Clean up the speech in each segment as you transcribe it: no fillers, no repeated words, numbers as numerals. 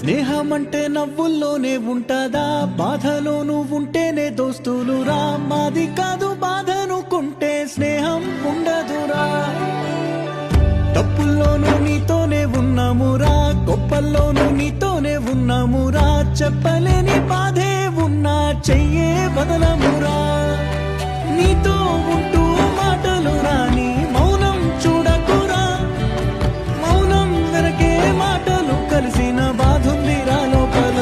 స్నేహమంటే నవ్వుల్లోనే ఉంటదా, బాధలోనూ ఉంటేనే దోస్తులురా. మాది కాదు బాధనుకుంటే స్నేహం ఉండదురా. తప్పుల్లోనూ నీతోనే ఉన్నామురా, గొప్పల్లోనూ నీతోనే ఉన్నామురా. చెప్పలేని బాధే ఉన్నా చెయ్యే బదలమురా. నీతో ఉంటూ మాటలు రాని మౌనం చూడకురా. మౌనం వెనకే మాటలు కలిసిన బాధుందిరా లోపల.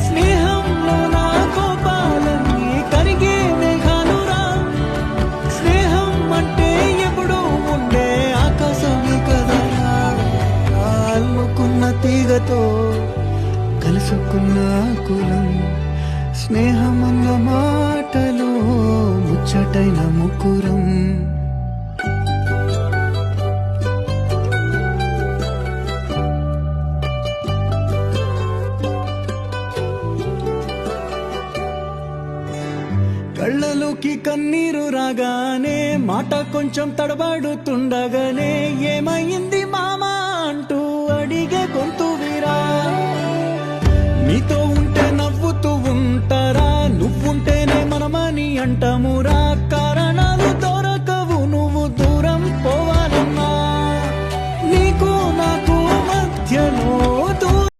స్నేహంలో నా కోపాలన్నీ కరిగే మేఘాలురా. స్నేహం అంటే ఎప్పుడూ ఉండే ఆకాశమే కదరా. అల్లుకున్న తీగతో కలుసుకున్న కులం. స్నేహమన్న మాటలో ముచ్చటైన ముకురం. కళ్ళలోకి కన్నీరు రాగానే మాట కొంచెం తడబడుతుండగానే ఏమైంది మామా అంటూ అడిగే గొంతు వీరా. నీతో ఉంటే నవ్వుతూ ఉంటారా, నువ్వుంటేనే మనమని అంటామురా.